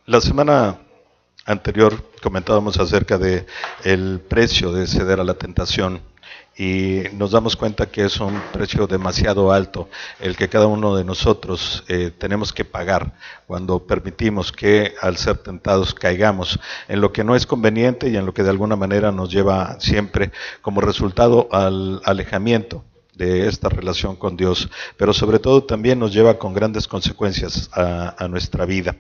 La semana anterior comentábamos acerca de el precio de ceder a la tentación y nos damos cuenta que es un precio demasiado alto el que cada uno de nosotros tenemos que pagar cuando permitimos que al ser tentados caigamos en lo que no es conveniente y en lo que de alguna manera nos lleva siempre como resultado al alejamiento de esta relación con Dios, pero sobre todo también nos lleva con grandes consecuencias a nuestra vida.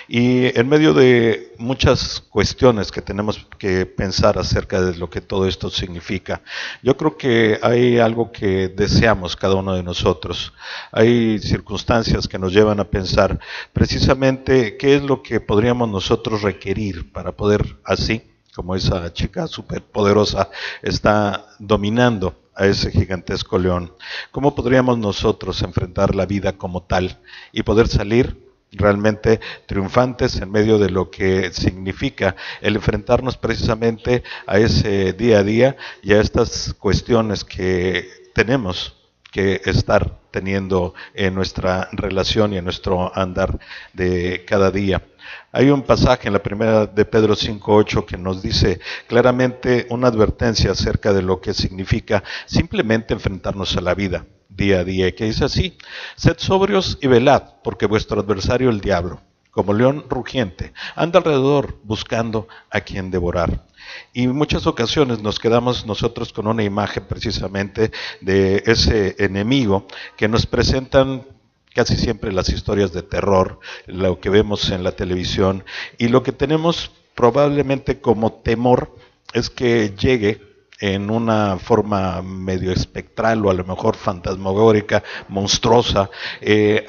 Y en medio de muchas cuestiones que tenemos que pensar acerca de lo que todo esto significa, yo creo que hay algo que deseamos cada uno de nosotros. Hay circunstancias que nos llevan a pensar precisamente qué es lo que podríamos nosotros requerir para poder así, como esa chica superpoderosa está dominando a ese gigantesco león. ¿Cómo podríamos nosotros enfrentar la vida como tal y poder salir realmente triunfantes en medio de lo que significa el enfrentarnos precisamente a ese día a día y a estas cuestiones que tenemos que estar teniendo en nuestra relación y en nuestro andar de cada día? Hay un pasaje en la primera de Pedro 5:8 que nos dice claramente una advertencia acerca de lo que significa simplemente enfrentarnos a la vida día a día, y que dice así: sed sobrios y velad, porque vuestro adversario el diablo, como león rugiente, anda alrededor buscando a quien devorar. Y en muchas ocasiones nos quedamos nosotros con una imagen precisamente de ese enemigo que nos presentan casi siempre las historias de terror, lo que vemos en la televisión, y lo que tenemos probablemente como temor es que llegue en una forma medio espectral o a lo mejor fantasmagórica, monstruosa,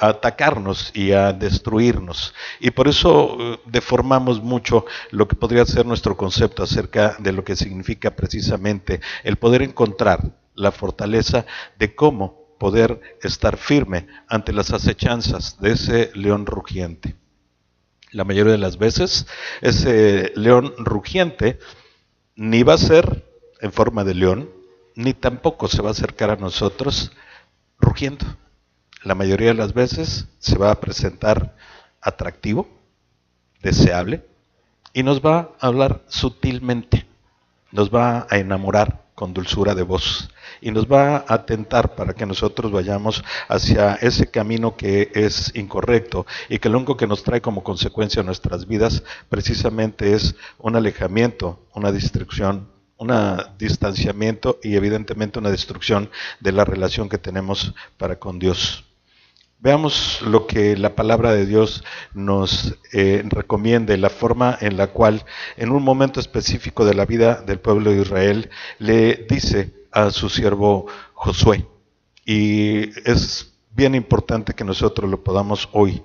a atacarnos y a destruirnos. Y por eso deformamos mucho lo que podría ser nuestro concepto acerca de lo que significa precisamente el poder encontrar la fortaleza de cómo poder estar firme ante las acechanzas de ese león rugiente. La mayoría de las veces, ese león rugiente ni va a ser en forma de león, ni tampoco se va a acercar a nosotros rugiendo. La mayoría de las veces se va a presentar atractivo, deseable, y nos va a hablar sutilmente, nos va a enamorar con dulzura de voz y nos va a tentar para que nosotros vayamos hacia ese camino que es incorrecto y que lo único que nos trae como consecuencia a nuestras vidas precisamente es un alejamiento, una distracción, un distanciamiento y evidentemente una destrucción de la relación que tenemos para con Dios. Veamos lo que la palabra de Dios nos recomienda, la forma en la cual en un momento específico de la vida del pueblo de Israel le dice a su siervo Josué. Y es bien importante que nosotros lo podamos hoy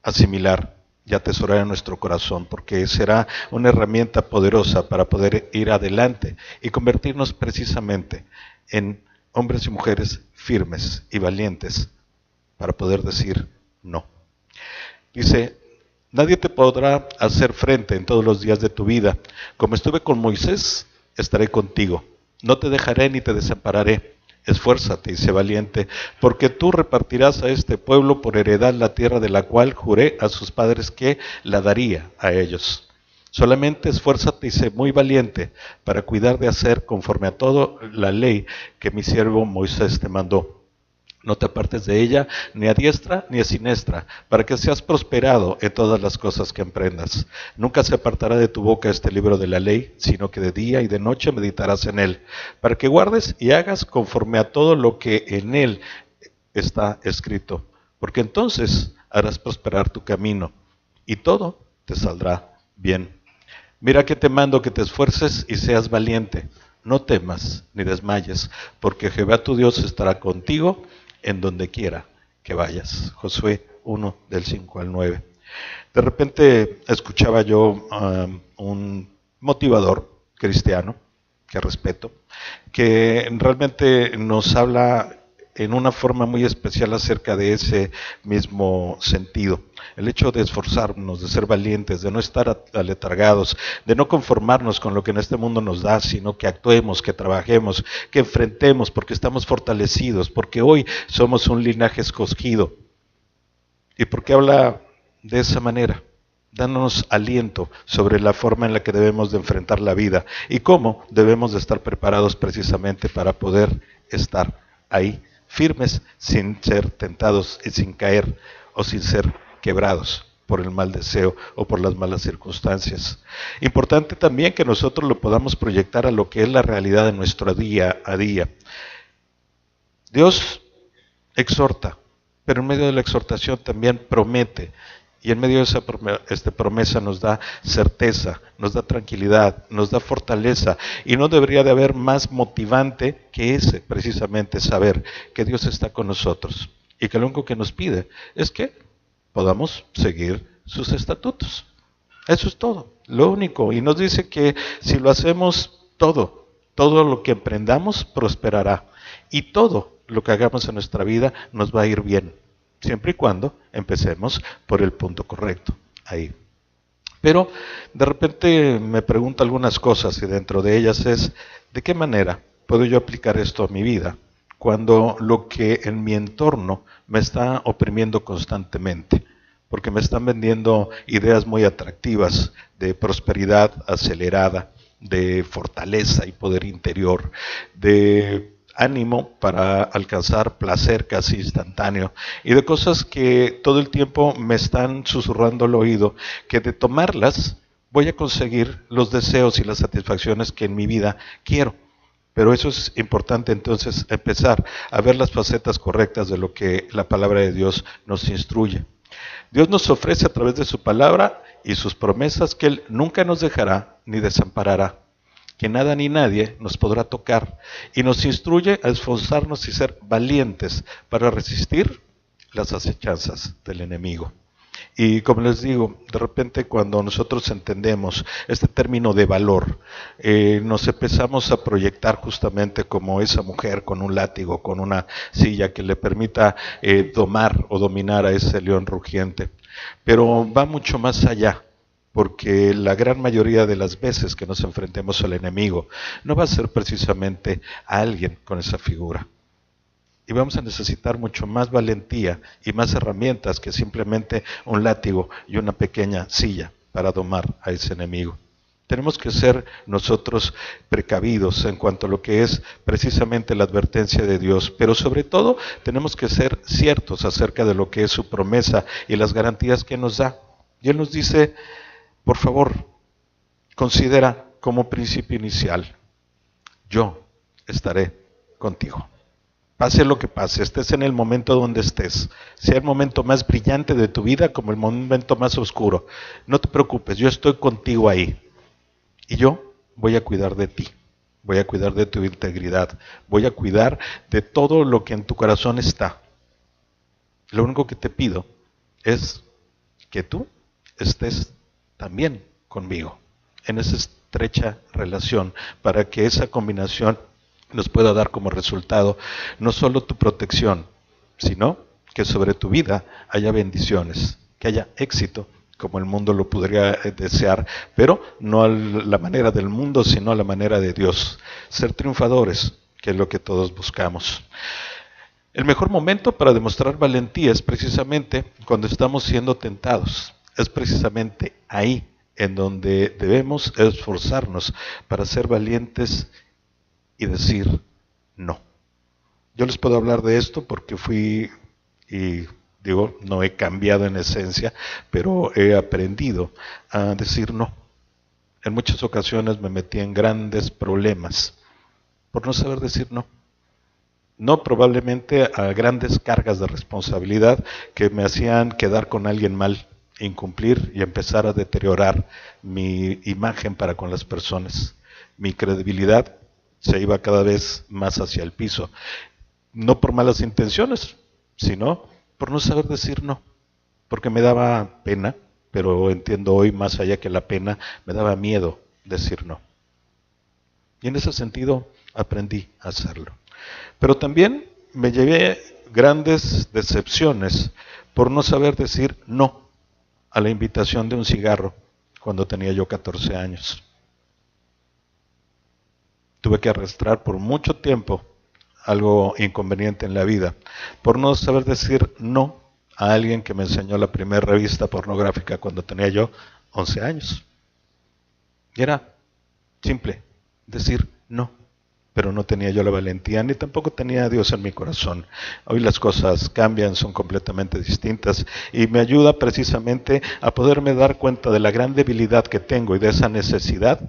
asimilar y atesorar en nuestro corazón, porque será una herramienta poderosa para poder ir adelante y convertirnos precisamente en hombres y mujeres firmes y valientes para poder decir no. Dice: nadie te podrá hacer frente en todos los días de tu vida. Como estuve con Moisés, estaré contigo. No te dejaré ni te desampararé. Esfuérzate y sé valiente, porque tú repartirás a este pueblo por heredad la tierra de la cual juré a sus padres que la daría a ellos. Solamente esfuérzate y sé muy valiente para cuidar de hacer conforme a toda la ley que mi siervo Moisés te mandó. No te apartes de ella, ni a diestra ni a siniestra, para que seas prosperado en todas las cosas que emprendas. Nunca se apartará de tu boca este libro de la ley, sino que de día y de noche meditarás en él, para que guardes y hagas conforme a todo lo que en él está escrito. Porque entonces harás prosperar tu camino, y todo te saldrá bien. Mira que te mando que te esfuerces y seas valiente. No temas ni desmayes, porque Jehová tu Dios estará contigo en donde quiera que vayas. Josué 1, del 5 al 9. De repente escuchaba yo un motivador cristiano, que respeto, que realmente nos habla en una forma muy especial acerca de ese mismo sentido. El hecho de esforzarnos, de ser valientes, de no estar aletargados, de no conformarnos con lo que en este mundo nos da, sino que actuemos, que trabajemos, que enfrentemos, porque estamos fortalecidos, porque hoy somos un linaje escogido. ¿Y por qué habla de esa manera? dándonos aliento sobre la forma en la que debemos de enfrentar la vida y cómo debemos de estar preparados precisamente para poder estar ahí firmes sin ser tentados y sin caer o sin ser quebrados por el mal deseo o por las malas circunstancias. Importante también que nosotros lo podamos proyectar a lo que es la realidad de nuestro día a día. Dios exhorta, pero en medio de la exhortación también promete. Y en medio de esa promesa nos da certeza, nos da tranquilidad, nos da fortaleza. Y no debería de haber más motivante que ese, precisamente, saber que Dios está con nosotros. Y que lo único que nos pide es que podamos seguir sus estatutos. Eso es todo, lo único. Y nos dice que si lo hacemos todo lo que emprendamos prosperará. Y todo lo que hagamos en nuestra vida nos va a ir bien. Siempre y cuando empecemos por el punto correcto, ahí. Pero de repente me pregunto algunas cosas y dentro de ellas es, ¿de qué manera puedo yo aplicar esto a mi vida cuando lo que en mi entorno me está oprimiendo constantemente? Porque me están vendiendo ideas muy atractivas de prosperidad acelerada, de fortaleza y poder interior, de ánimo para alcanzar placer casi instantáneo y de cosas que todo el tiempo me están susurrando al oído, que de tomarlas voy a conseguir los deseos y las satisfacciones que en mi vida quiero. Pero eso es importante entonces empezar a ver las facetas correctas de lo que la palabra de Dios nos instruye. Dios nos ofrece a través de su palabra y sus promesas que Él nunca nos dejará ni desamparará, que nada ni nadie nos podrá tocar, y nos instruye a esforzarnos y ser valientes para resistir las acechanzas del enemigo. Y como les digo, de repente cuando nosotros entendemos este término de valor, nos empezamos a proyectar justamente como esa mujer con un látigo, con una silla que le permita domar o dominar a ese león rugiente. Pero va mucho más allá, porque la gran mayoría de las veces que nos enfrentemos al enemigo no va a ser precisamente a alguien con esa figura. Y vamos a necesitar mucho más valentía y más herramientas que simplemente un látigo y una pequeña silla para domar a ese enemigo. Tenemos que ser nosotros precavidos en cuanto a lo que es precisamente la advertencia de Dios, pero sobre todo tenemos que ser ciertos acerca de lo que es su promesa y las garantías que nos da. Y Él nos dice, por favor, considera como principio inicial, yo estaré contigo. Pase lo que pase, estés en el momento donde estés, sea el momento más brillante de tu vida como el momento más oscuro, no te preocupes, yo estoy contigo ahí y yo voy a cuidar de ti, voy a cuidar de tu integridad, voy a cuidar de todo lo que en tu corazón está. Lo único que te pido es que tú estés también conmigo en esa estrecha relación para que esa combinación nos pueda dar como resultado no solo tu protección, sino que sobre tu vida haya bendiciones, que haya éxito, como el mundo lo podría desear, pero no a la manera del mundo, sino a la manera de Dios. Ser triunfadores, que es lo que todos buscamos. El mejor momento para demostrar valentía es precisamente cuando estamos siendo tentados. Es precisamente ahí en donde debemos esforzarnos para ser valientes y decir no. Yo les puedo hablar de esto porque fui, y digo, no he cambiado en esencia, pero he aprendido a decir no. En muchas ocasiones me metí en grandes problemas por no saber decir no. No probablemente a grandes cargas de responsabilidad que me hacían quedar con alguien mal, incumplir y empezar a deteriorar mi imagen para con las personas. Mi credibilidad se iba cada vez más hacia el piso. No por malas intenciones, sino por no saber decir no. Porque me daba pena, pero entiendo hoy más allá que la pena, me daba miedo decir no. Y en ese sentido aprendí a hacerlo. Pero también me llevé grandes decepciones por no saber decir no a la invitación de un cigarro cuando tenía yo 14 años. Tuve que arrastrar por mucho tiempo algo inconveniente en la vida, por no saber decir no a alguien que me enseñó la primera revista pornográfica cuando tenía yo 11 años. Y era simple, decir no. Pero no tenía yo la valentía, ni tampoco tenía a Dios en mi corazón. Hoy las cosas cambian, son completamente distintas, y me ayuda precisamente a poderme dar cuenta de la gran debilidad que tengo y de esa necesidad,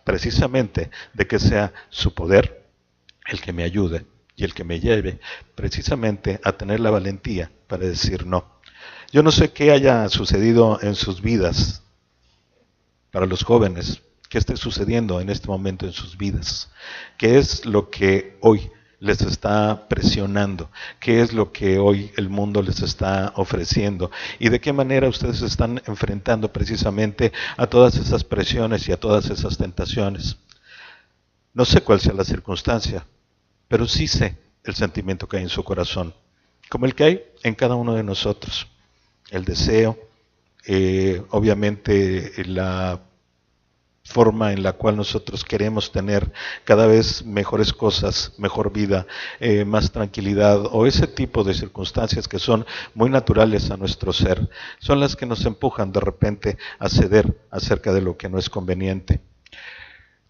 precisamente, de que sea su poder el que me ayude y el que me lleve precisamente a tener la valentía para decir no. Yo no sé qué haya sucedido en sus vidas, para los jóvenes, qué esté sucediendo en este momento en sus vidas, qué es lo que hoy les está presionando, qué es lo que hoy el mundo les está ofreciendo y de qué manera ustedes se están enfrentando precisamente a todas esas presiones y a todas esas tentaciones. No sé cuál sea la circunstancia, pero sí sé el sentimiento que hay en su corazón, como el que hay en cada uno de nosotros. El deseo, obviamente la forma en la cual nosotros queremos tener cada vez mejores cosas, mejor vida, más tranquilidad, o ese tipo de circunstancias que son muy naturales a nuestro ser, son las que nos empujan de repente a ceder acerca de lo que no es conveniente.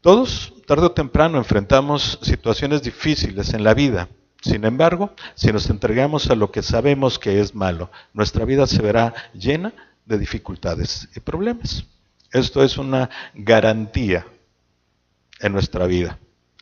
Todos, tarde o temprano, enfrentamos situaciones difíciles en la vida. Sin embargo, si nos entregamos a lo que sabemos que es malo, nuestra vida se verá llena de dificultades y problemas. Esto es una garantía en nuestra vida.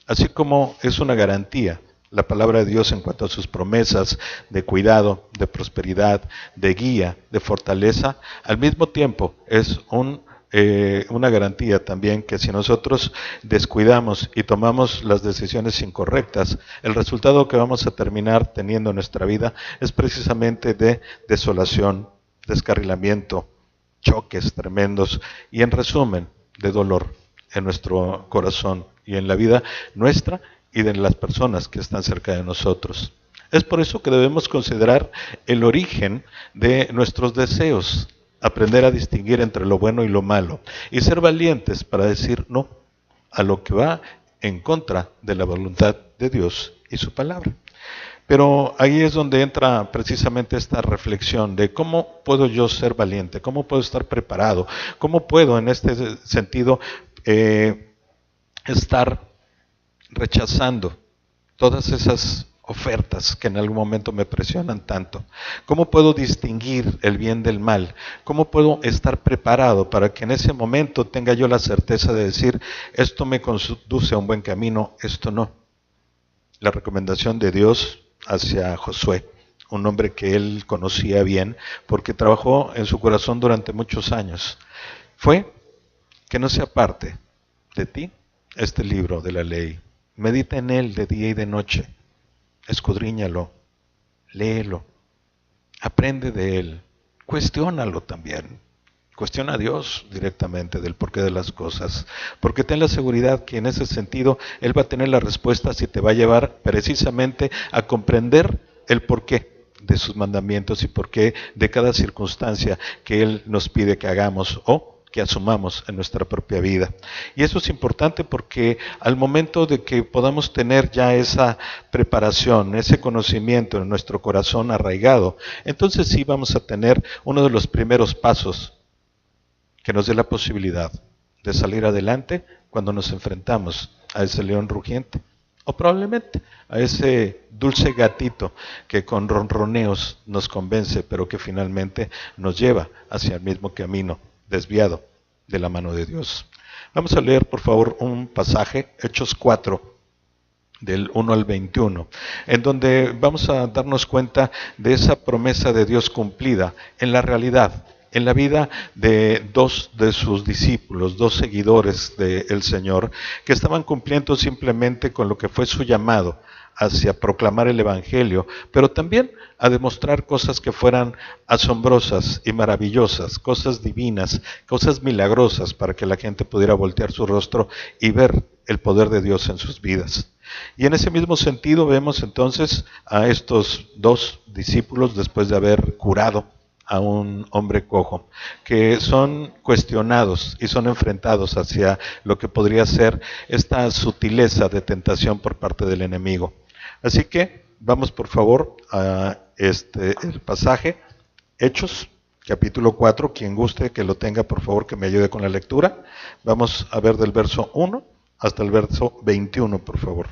Así como es una garantía la palabra de Dios en cuanto a sus promesas de cuidado, de prosperidad, de guía, de fortaleza, al mismo tiempo es una garantía también que si nosotros descuidamos y tomamos las decisiones incorrectas, el resultado que vamos a terminar teniendo en nuestra vida es precisamente de desolación, descarrilamiento, choques tremendos y en resumen de dolor en nuestro corazón y en la vida nuestra y de las personas que están cerca de nosotros. Es por eso que debemos considerar el origen de nuestros deseos, aprender a distinguir entre lo bueno y lo malo y ser valientes para decir no a lo que va en contra de la voluntad de Dios y su palabra. Pero ahí es donde entra precisamente esta reflexión de cómo puedo yo ser valiente, cómo puedo estar preparado, cómo puedo en este sentido estar rechazando todas esas ofertas que en algún momento me presionan tanto. ¿Cómo puedo distinguir el bien del mal? ¿Cómo puedo estar preparado para que en ese momento tenga yo la certeza de decir, esto me conduce a un buen camino, esto no? La recomendación de Dios hacia Josué, un hombre que él conocía bien porque trabajó en su corazón durante muchos años, fue que no se aparte de ti este libro de la ley. Medita en él de día y de noche, escudriñalo, léelo, aprende de él, cuestiónalo también. Cuestiona a Dios directamente del porqué de las cosas, porque ten la seguridad que en ese sentido Él va a tener las respuestas y te va a llevar precisamente a comprender el porqué de sus mandamientos y porqué de cada circunstancia que Él nos pide que hagamos o que asumamos en nuestra propia vida. Y eso es importante porque al momento de que podamos tener ya esa preparación, ese conocimiento en nuestro corazón arraigado, entonces sí vamos a tener uno de los primeros pasos que nos dé la posibilidad de salir adelante cuando nos enfrentamos a ese león rugiente, o probablemente a ese dulce gatito que con ronroneos nos convence, pero que finalmente nos lleva hacia el mismo camino desviado de la mano de Dios. Vamos a leer, por favor, un pasaje, Hechos 4, del 1 al 21, en donde vamos a darnos cuenta de esa promesa de Dios cumplida en la realidad, en la vida de dos de sus discípulos, dos seguidores del Señor, que estaban cumpliendo simplemente con lo que fue su llamado hacia proclamar el Evangelio, pero también a demostrar cosas que fueran asombrosas y maravillosas, cosas divinas, cosas milagrosas para que la gente pudiera voltear su rostro y ver el poder de Dios en sus vidas. Y en ese mismo sentido vemos entonces a estos dos discípulos, después de haber curado a un hombre cojo, que son cuestionados y son enfrentados hacia lo que podría ser esta sutileza de tentación por parte del enemigo. Así que vamos por favor a el pasaje Hechos, capítulo 4, quien guste que lo tenga, por favor, que me ayude con la lectura. Vamos a ver del verso 1 hasta el verso 21, por favor.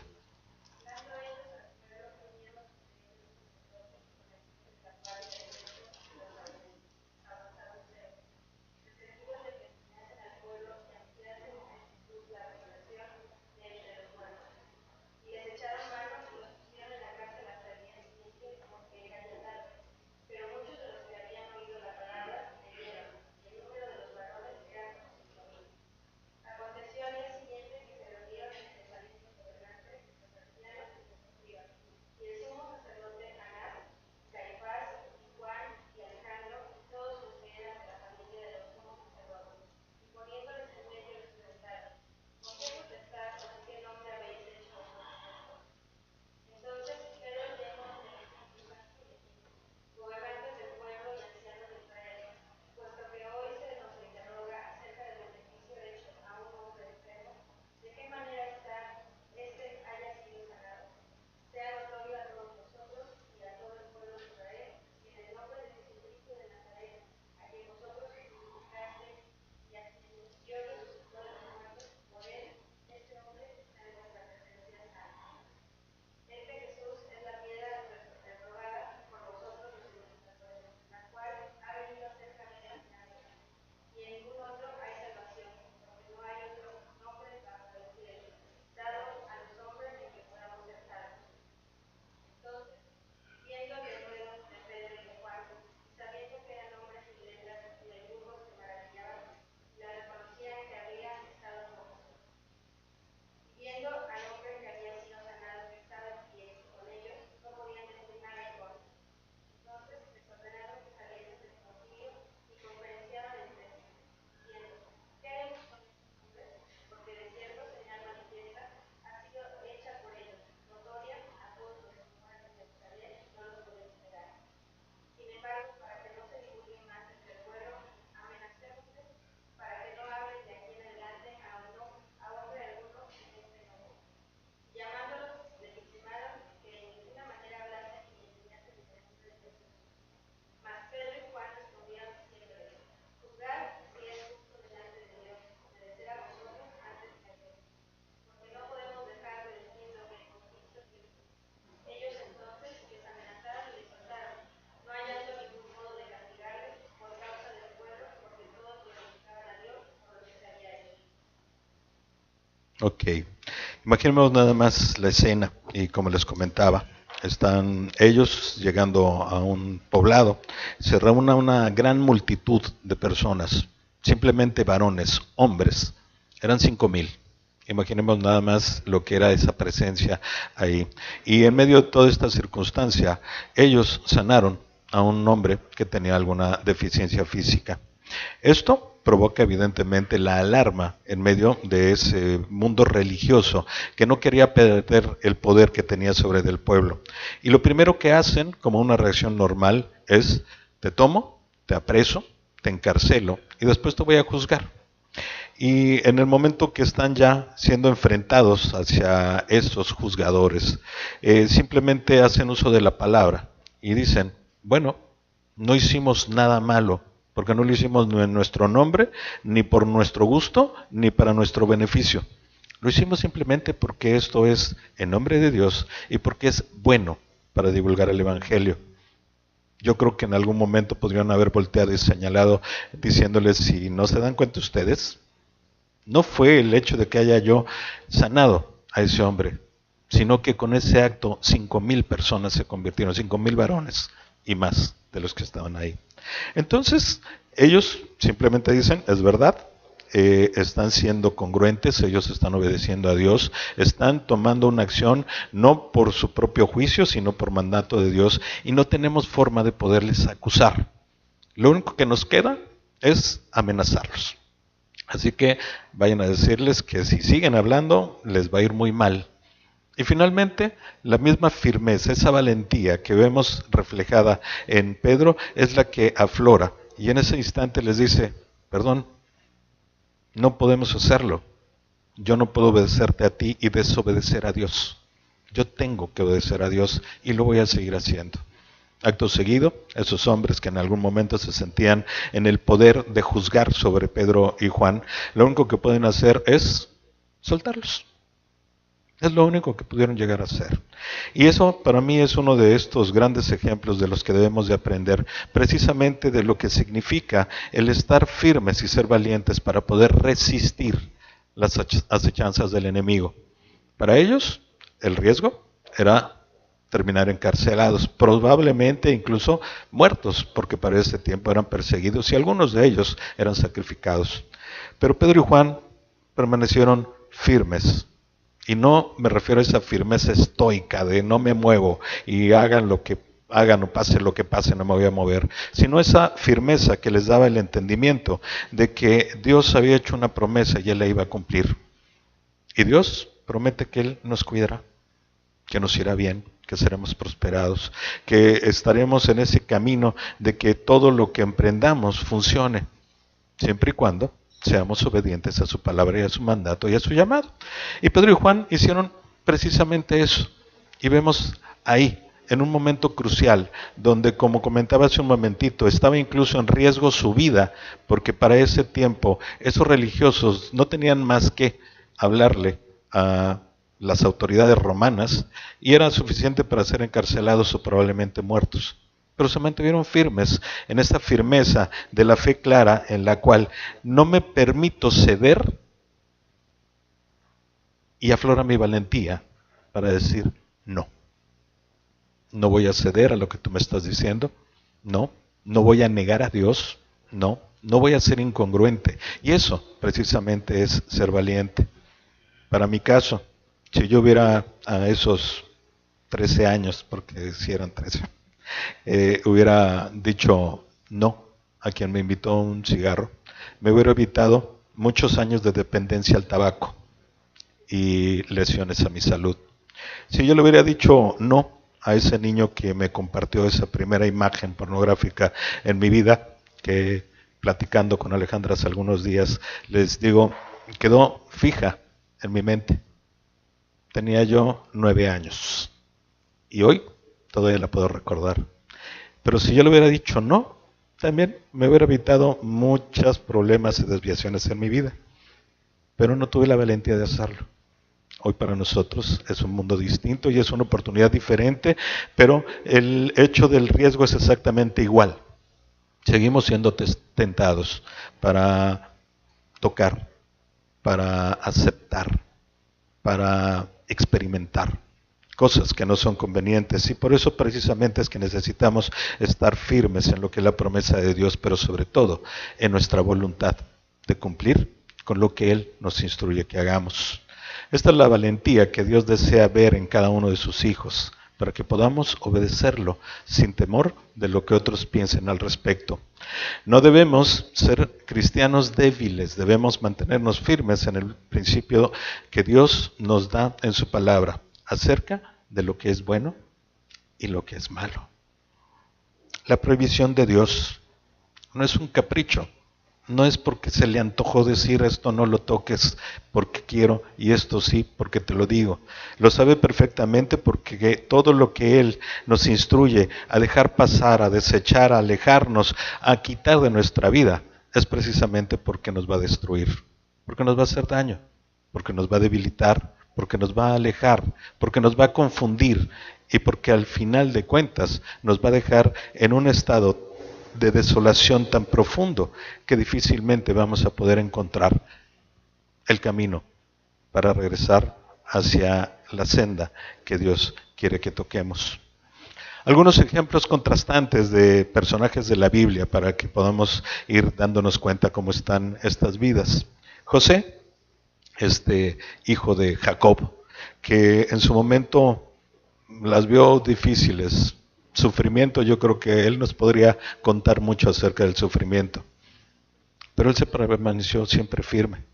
Ok, imaginemos nada más la escena y como les comentaba, están ellos llegando a un poblado, se reúne una gran multitud de personas, simplemente varones, hombres, eran 5,000. Imaginemos nada más lo que era esa presencia ahí. Y en medio de toda esta circunstancia, ellos sanaron a un hombre que tenía alguna deficiencia física. Esto provoca evidentemente la alarma en medio de ese mundo religioso que no quería perder el poder que tenía sobre el pueblo. Y lo primero que hacen, como una reacción normal, es: te tomo, te apreso, te encarcelo y después te voy a juzgar. Y en el momento que están ya siendo enfrentados hacia esos juzgadores, simplemente hacen uso de la palabra y dicen: bueno, no hicimos nada malo, porque no lo hicimos ni en nuestro nombre, ni por nuestro gusto, ni para nuestro beneficio. Lo hicimos simplemente porque esto es en nombre de Dios y porque es bueno para divulgar el Evangelio. Yo creo que en algún momento podrían haber volteado y señalado diciéndoles: si no se dan cuenta ustedes, no fue el hecho de que haya yo sanado a ese hombre, sino que con ese acto 5,000 personas se convirtieron, 5,000 varones y más de los que estaban ahí. Entonces, ellos simplemente dicen: es verdad, están siendo congruentes, ellos están obedeciendo a Dios, están tomando una acción no por su propio juicio, sino por mandato de Dios, y no tenemos forma de poderles acusar. Lo único que nos queda es amenazarlos. Así que vayan a decirles que si siguen hablando, les va a ir muy mal. Y finalmente, la misma firmeza, esa valentía que vemos reflejada en Pedro, es la que aflora. Y en ese instante les dice: perdón, no podemos hacerlo. Yo no puedo obedecerte a ti y desobedecer a Dios. Yo tengo que obedecer a Dios y lo voy a seguir haciendo. Acto seguido, esos hombres que en algún momento se sentían en el poder de juzgar sobre Pedro y Juan, lo único que pueden hacer es soltarlos. Es lo único que pudieron llegar a hacer. Y eso para mí es uno de estos grandes ejemplos de los que debemos de aprender, precisamente de lo que significa el estar firmes y ser valientes para poder resistir las acechanzas del enemigo. Para ellos, el riesgo era terminar encarcelados, probablemente incluso muertos, porque para ese tiempo eran perseguidos y algunos de ellos eran sacrificados. Pero Pedro y Juan permanecieron firmes. Y no me refiero a esa firmeza estoica de no me muevo y hagan lo que hagan o pase lo que pase, no me voy a mover, sino esa firmeza que les daba el entendimiento de que Dios había hecho una promesa y Él la iba a cumplir. Y Dios promete que Él nos cuidará, que nos irá bien, que seremos prosperados, que estaremos en ese camino de que todo lo que emprendamos funcione, siempre y cuando seamos obedientes a su palabra y a su mandato y a su llamado. Y Pedro y Juan hicieron precisamente eso. Y vemos ahí, en un momento crucial, donde, como comentaba hace un momentito, estaba incluso en riesgo su vida, porque para ese tiempo esos religiosos no tenían más que hablarle a las autoridades romanas y era suficiente para ser encarcelados o probablemente muertos. Pero se mantuvieron firmes en esta firmeza de la fe clara en la cual no me permito ceder y aflora mi valentía para decir no. No voy a ceder a lo que tú me estás diciendo, no voy a negar a Dios, no voy a ser incongruente. Y eso precisamente es ser valiente. Para mi caso, si yo hubiera a esos 13 años, porque si eran 13, hubiera dicho no a quien me invitó a un cigarro, me hubiera evitado muchos años de dependencia al tabaco y lesiones a mi salud. Si yo le hubiera dicho no a ese niño que me compartió esa primera imagen pornográfica en mi vida, que platicando con Alejandra hace algunos días, les digo, quedó fija en mi mente. Tenía yo 9 años y hoy todavía la puedo recordar. Pero si yo le hubiera dicho no, también me hubiera evitado muchos problemas y desviaciones en mi vida. Pero no tuve la valentía de hacerlo. Hoy para nosotros es un mundo distinto y es una oportunidad diferente, pero el hecho del riesgo es exactamente igual. Seguimos siendo tentados para tocar, para aceptar, para experimentar cosas que no son convenientes, y por eso precisamente es que necesitamos estar firmes en lo que es la promesa de Dios, pero sobre todo en nuestra voluntad de cumplir con lo que Él nos instruye que hagamos. Esta es la valentía que Dios desea ver en cada uno de sus hijos, para que podamos obedecerlo sin temor de lo que otros piensen al respecto. No debemos ser cristianos débiles, debemos mantenernos firmes en el principio que Dios nos da en su palabra acerca de lo que es bueno y lo que es malo. La prohibición de Dios no es un capricho, no es porque se le antojó decir esto no lo toques porque quiero y esto sí porque te lo digo. Lo sabe perfectamente porque todo lo que Él nos instruye a dejar pasar, a desechar, a alejarnos, a quitar de nuestra vida, es precisamente porque nos va a destruir, porque nos va a hacer daño, porque nos va a debilitar, porque nos va a alejar, porque nos va a confundir y porque al final de cuentas nos va a dejar en un estado de desolación tan profundo que difícilmente vamos a poder encontrar el camino para regresar hacia la senda que Dios quiere que toquemos. Algunos ejemplos contrastantes de personajes de la Biblia para que podamos ir dándonos cuenta cómo están estas vidas. José, hijo de Jacob, que en su momento las vio difíciles, sufrimiento, yo creo que él nos podría contar mucho acerca del sufrimiento, pero él se permaneció siempre firme.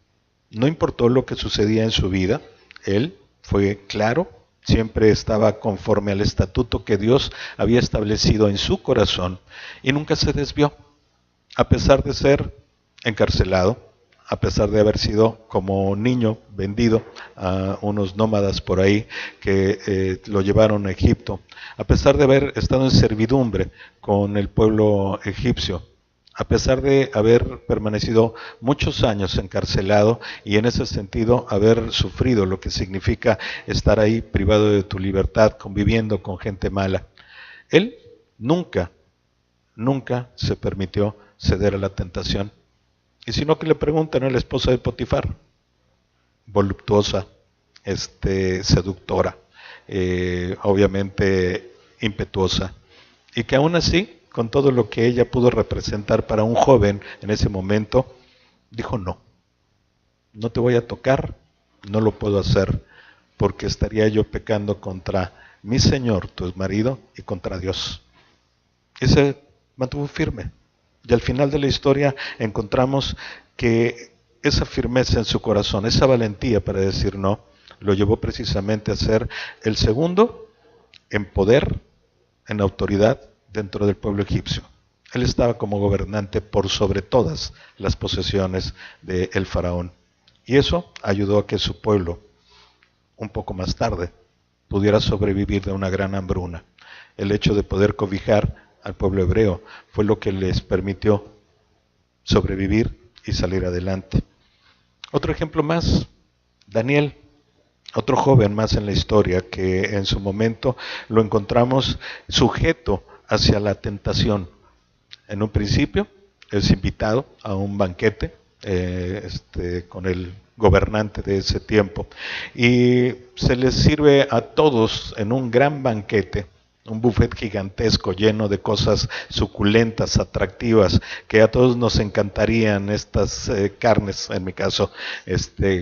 No importó lo que sucedía en su vida, él fue claro, siempre estaba conforme al estatuto que Dios había establecido en su corazón y nunca se desvió, a pesar de ser encarcelado, a pesar de haber sido como niño vendido a unos nómadas por ahí que lo llevaron a Egipto, a pesar de haber estado en servidumbre con el pueblo egipcio, a pesar de haber permanecido muchos años encarcelado y en ese sentido haber sufrido lo que significa estar ahí privado de tu libertad, conviviendo con gente mala, él nunca se permitió ceder a la tentación. Y si no, que le preguntan a la esposa de Potifar, voluptuosa, seductora, obviamente impetuosa, y que aún así, con todo lo que ella pudo representar para un joven en ese momento, dijo no te voy a tocar, no lo puedo hacer, porque estaría yo pecando contra mi Señor, tu marido, y contra Dios. Y se mantuvo firme. Y al final de la historia encontramos que esa firmeza en su corazón, esa valentía para decir no, lo llevó precisamente a ser el segundo en poder, en autoridad dentro del pueblo egipcio. Él estaba como gobernante por sobre todas las posesiones del faraón. Y eso ayudó a que su pueblo, un poco más tarde, pudiera sobrevivir de una gran hambruna. El hecho de poder cobijar al pueblo hebreo fue lo que les permitió sobrevivir y salir adelante. Otro ejemplo más, Daniel, otro joven más en la historia que en su momento lo encontramos sujeto hacia la tentación. En un principio es invitado a un banquete con el gobernante de ese tiempo y se les sirve a todos en un gran banquete, un buffet gigantesco lleno de cosas suculentas, atractivas, que a todos nos encantarían, estas carnes, en mi caso,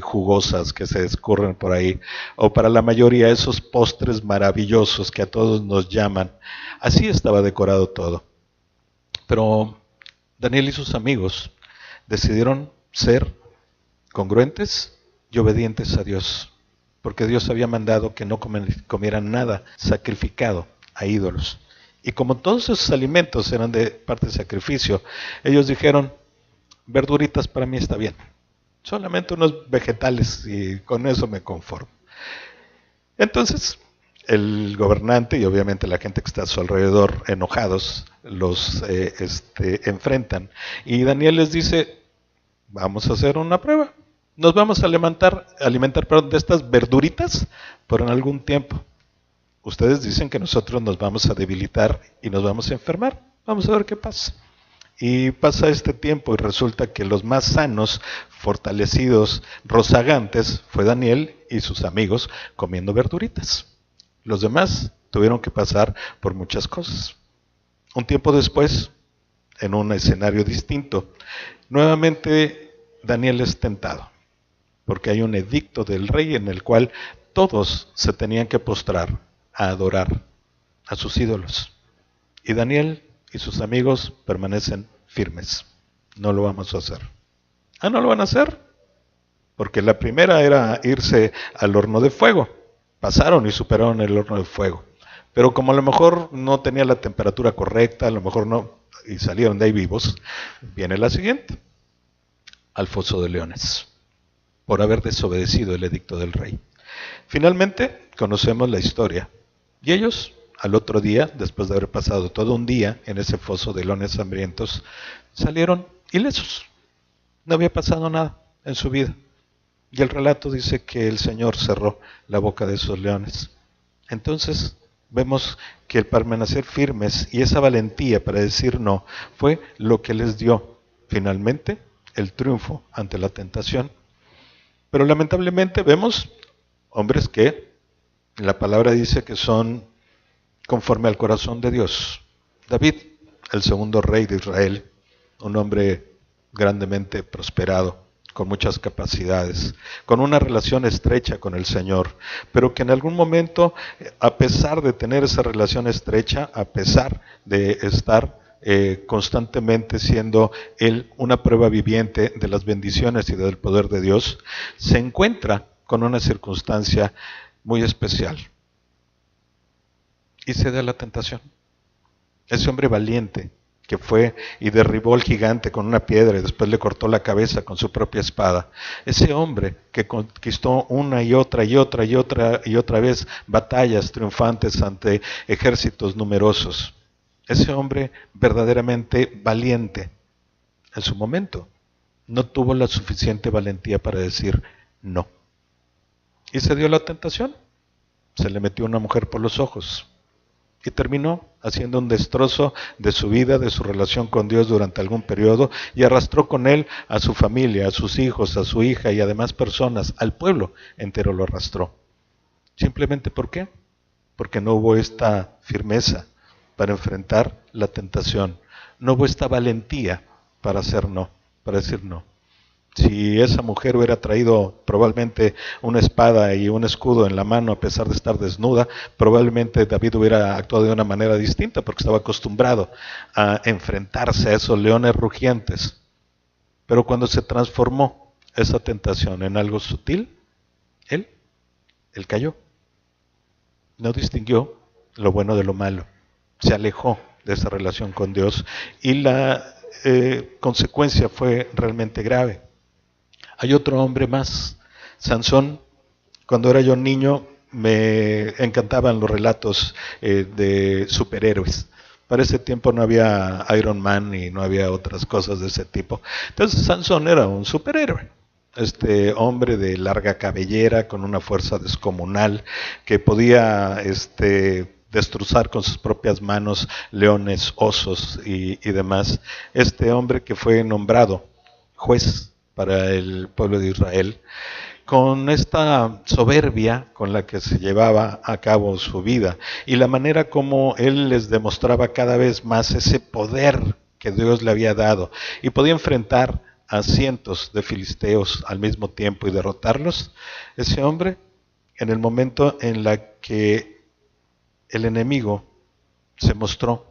jugosas que se escurren por ahí, o para la mayoría esos postres maravillosos que a todos nos llaman. Así estaba decorado todo. Pero Daniel y sus amigos decidieron ser congruentes y obedientes a Dios, porque Dios había mandado que no comieran nada sacrificado a ídolos. Y como todos esos alimentos eran de parte de sacrificio, ellos dijeron, verduritas para mí está bien, solamente unos vegetales y con eso me conformo. Entonces, el gobernante y obviamente la gente que está a su alrededor enojados los enfrentan. Y Daniel les dice, vamos a hacer una prueba. Nos vamos a alimentar de estas verduritas por algún tiempo. Ustedes dicen que nosotros nos vamos a debilitar y nos vamos a enfermar. Vamos a ver qué pasa. Y pasa este tiempo y resulta que los más sanos, fortalecidos, rozagantes, fue Daniel y sus amigos comiendo verduritas. Los demás tuvieron que pasar por muchas cosas. Un tiempo después, en un escenario distinto, nuevamente Daniel es tentado, porque hay un edicto del rey en el cual todos se tenían que postrar a adorar a sus ídolos. Y Daniel y sus amigos permanecen firmes. No lo vamos a hacer. Ah, ¿no lo van a hacer? Porque la primera era irse al horno de fuego. Pasaron y superaron el horno de fuego. Pero como a lo mejor no tenía la temperatura correcta, a lo mejor no, y salieron de ahí vivos, viene la siguiente. Al foso de leones, por haber desobedecido el edicto del rey. Finalmente, conocemos la historia. Y ellos, al otro día, después de haber pasado todo un día en ese foso de leones hambrientos, salieron ilesos. No había pasado nada en su vida. Y el relato dice que el Señor cerró la boca de esos leones. Entonces, vemos que el permanecer firmes y esa valentía para decir no fue lo que les dio finalmente el triunfo ante la tentación. Pero lamentablemente vemos hombres que la palabra dice que son conforme al corazón de Dios. David, el segundo rey de Israel, un hombre grandemente prosperado, con muchas capacidades, con una relación estrecha con el Señor, pero que en algún momento, a pesar de tener esa relación estrecha, a pesar de estar constantemente siendo él una prueba viviente de las bendiciones y del poder de Dios, se encuentra con una circunstancia muy especial y se da la tentación. Ese hombre valiente que fue y derribó al gigante con una piedra y después le cortó la cabeza con su propia espada. Ese hombre que conquistó una y otra y otra y otra y otra vez batallas triunfantes ante ejércitos numerosos. Ese hombre verdaderamente valiente en su momento no tuvo la suficiente valentía para decir no. Y se dio la tentación. Se le metió una mujer por los ojos y terminó haciendo un destrozo de su vida, de su relación con Dios durante algún periodo, y arrastró con él a su familia, a sus hijos, a su hija y a demás personas, al pueblo entero lo arrastró. ¿Simplemente por qué? Porque no hubo esta firmeza para enfrentar la tentación, no hubo esta valentía para hacer no, para decir no. Si esa mujer hubiera traído probablemente una espada y un escudo en la mano a pesar de estar desnuda, probablemente David hubiera actuado de una manera distinta porque estaba acostumbrado a enfrentarse a esos leones rugientes. Pero cuando se transformó esa tentación en algo sutil, él cayó. No distinguió lo bueno de lo malo. Se alejó de esa relación con Dios y la consecuencia fue realmente grave. Hay otro hombre más, Sansón. Cuando era yo niño me encantaban los relatos de superhéroes. Para ese tiempo no había Iron Man y no había otras cosas de ese tipo. Entonces Sansón era un superhéroe. Este hombre de larga cabellera, con una fuerza descomunal, que podía destrozar con sus propias manos leones, osos y demás. Este hombre que fue nombrado juez para el pueblo de Israel, con esta soberbia con la que se llevaba a cabo su vida y la manera como él les demostraba cada vez más ese poder que Dios le había dado y podía enfrentar a cientos de filisteos al mismo tiempo y derrotarlos. Ese hombre, en el momento en la que el enemigo se mostró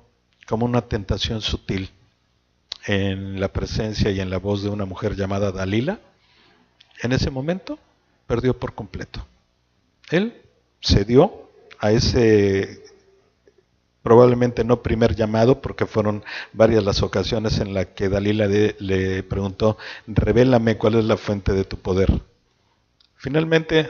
como una tentación sutil en la presencia y en la voz de una mujer llamada Dalila, en ese momento perdió por completo. Él cedió a ese probablemente no primer llamado, porque fueron varias las ocasiones en las que Dalila le preguntó: revélame cuál es la fuente de tu poder. Finalmente,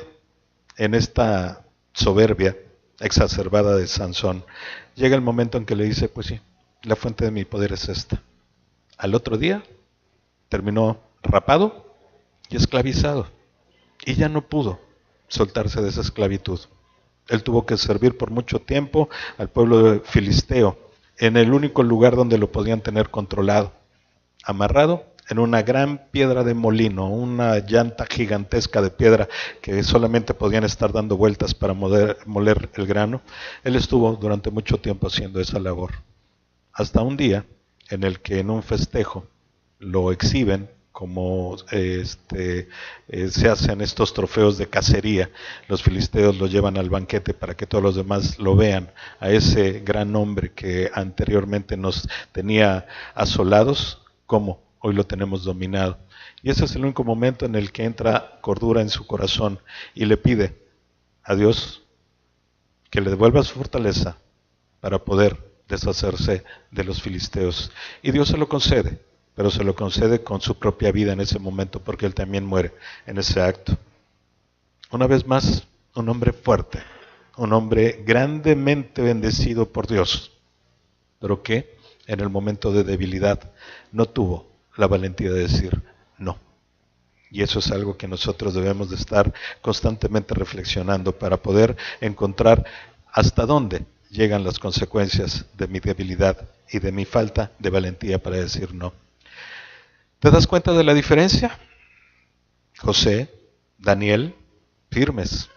en esta soberbia exacerbada de Sansón, llega el momento en que le dice: pues sí, la fuente de mi poder es esta. Al otro día terminó rapado y esclavizado y ya no pudo soltarse de esa esclavitud. Él tuvo que servir por mucho tiempo al pueblo filisteo en el único lugar donde lo podían tener controlado, amarrado en una gran piedra de molino, una llanta gigantesca de piedra que solamente podían estar dando vueltas para moler el grano. Él estuvo durante mucho tiempo haciendo esa labor, hasta un día en el que en un festejo lo exhiben como se hacen estos trofeos de cacería. Los filisteos lo llevan al banquete para que todos los demás lo vean, a ese gran hombre que anteriormente nos tenía asolados, como hoy lo tenemos dominado. Y ese es el único momento en el que entra cordura en su corazón y le pide a Dios que le devuelva su fortaleza para poder deshacerse de los filisteos. Y Dios se lo concede, pero se lo concede con su propia vida en ese momento, porque él también muere en ese acto. Una vez más, un hombre fuerte, un hombre grandemente bendecido por Dios, pero que en el momento de debilidad no tuvo la valentía de decir no. Y eso es algo que nosotros debemos de estar constantemente reflexionando para poder encontrar hasta dónde llegan las consecuencias de mi debilidad y de mi falta de valentía para decir no. ¿Te das cuenta de la diferencia? José, Daniel, firmes.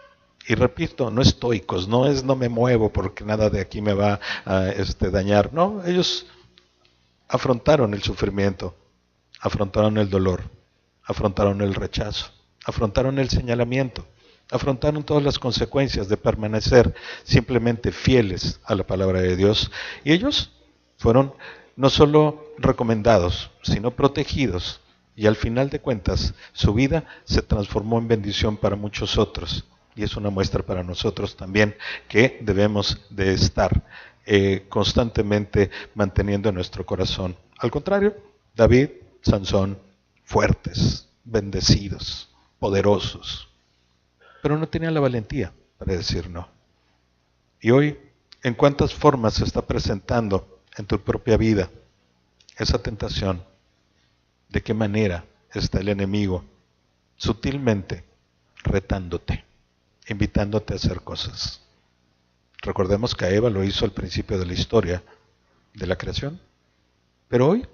Y repito, no estoicos, no me muevo porque nada de aquí me va a dañar. No, ellos afrontaron el sufrimiento, afrontaron el dolor, afrontaron el rechazo, afrontaron el señalamiento, afrontaron todas las consecuencias de permanecer simplemente fieles a la palabra de Dios. Y ellos fueron no solo recomendados, sino protegidos. Y al final de cuentas, su vida se transformó en bendición para muchos otros. Y es una muestra para nosotros también que debemos de estar constantemente manteniendo en nuestro corazón. Al contrario, David, Sansón, fuertes, bendecidos, poderosos, pero no tenían la valentía para decir no. Y hoy, ¿en cuántas formas se está presentando en tu propia vida esa tentación? ¿De qué manera está el enemigo sutilmente retándote, invitándote a hacer cosas? Recordemos que Eva lo hizo al principio de la historia de la creación, pero hoy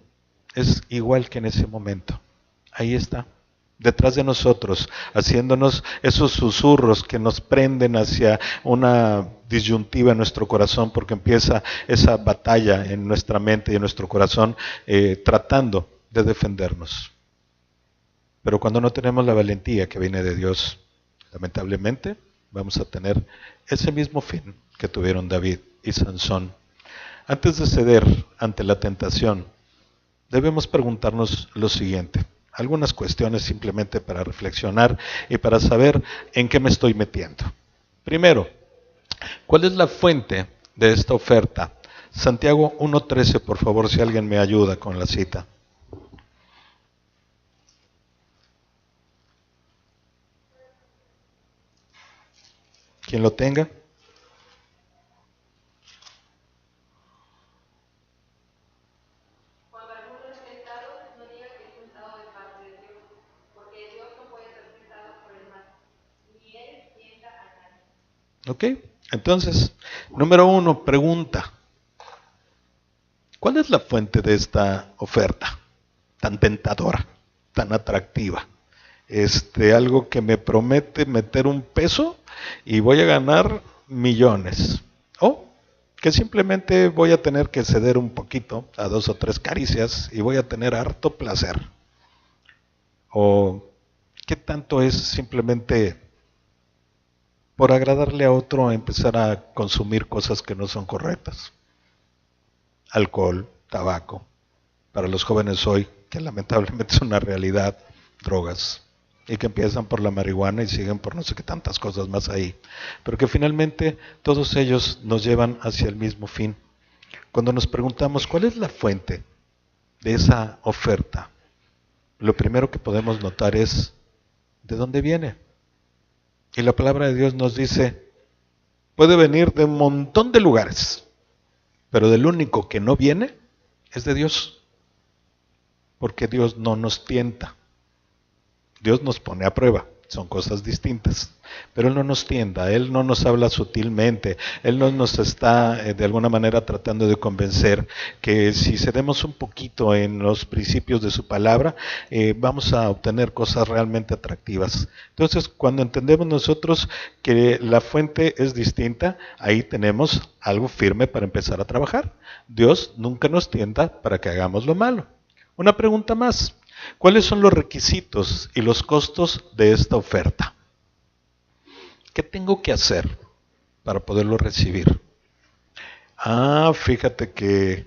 es igual que en ese momento. Ahí está, detrás de nosotros, haciéndonos esos susurros que nos prenden hacia una disyuntiva en nuestro corazón, porque empieza esa batalla en nuestra mente y en nuestro corazón, tratando de defendernos. Pero cuando no tenemos la valentía que viene de Dios, lamentablemente vamos a tener ese mismo fin que tuvieron David y Sansón. Antes de ceder ante la tentación, debemos preguntarnos lo siguiente, algunas cuestiones simplemente para reflexionar y para saber en qué me estoy metiendo. Primero, ¿cuál es la fuente de esta oferta? Santiago 1:13, por favor, si alguien me ayuda con la cita. ¿Quién lo tenga? Ok, entonces, número 1, pregunta. ¿Cuál es la fuente de esta oferta tan tentadora, tan atractiva? Algo que me promete meter un peso y voy a ganar millones. O que simplemente voy a tener que ceder un poquito a 2 o 3 caricias y voy a tener harto placer. O qué tanto es simplemente por agradarle a otro empezar a consumir cosas que no son correctas. Alcohol, tabaco, para los jóvenes hoy, que lamentablemente es una realidad, drogas, y que empiezan por la marihuana y siguen por no sé qué tantas cosas más ahí, pero que finalmente todos ellos nos llevan hacia el mismo fin. Cuando nos preguntamos cuál es la fuente de esa oferta, lo primero que podemos notar es ¿de dónde viene? Y la palabra de Dios nos dice, puede venir de un montón de lugares, pero del único que no viene es de Dios, porque Dios no nos tienta. Dios nos pone a prueba, son cosas distintas, pero Él no nos tienta, Él no nos habla sutilmente, Él no nos está de alguna manera tratando de convencer que si cedemos un poquito en los principios de su palabra, vamos a obtener cosas realmente atractivas. Entonces, cuando entendemos nosotros que la fuente es distinta, ahí tenemos algo firme para empezar a trabajar. Dios nunca nos tienta para que hagamos lo malo. Una pregunta más. ¿Cuáles son los requisitos y los costos de esta oferta? ¿Qué tengo que hacer para poderlo recibir? Fíjate que,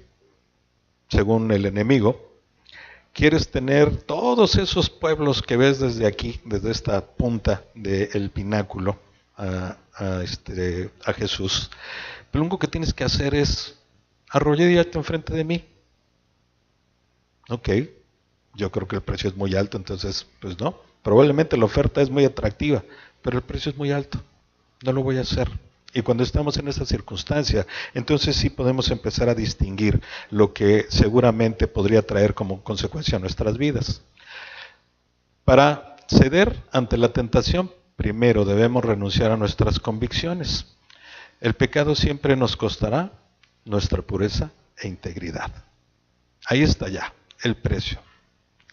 según el enemigo, quieres tener todos esos pueblos que ves desde aquí, desde esta punta del pináculo a Jesús. Pero lo único que tienes que hacer es arrodillarte enfrente de mí. Ok. Yo creo que el precio es muy alto, entonces, pues no. Probablemente la oferta es muy atractiva, pero el precio es muy alto. No lo voy a hacer. Y cuando estamos en esa circunstancia, entonces sí podemos empezar a distinguir lo que seguramente podría traer como consecuencia a nuestras vidas. Para ceder ante la tentación, primero debemos renunciar a nuestras convicciones. El pecado siempre nos costará nuestra pureza e integridad. Ahí está ya el precio.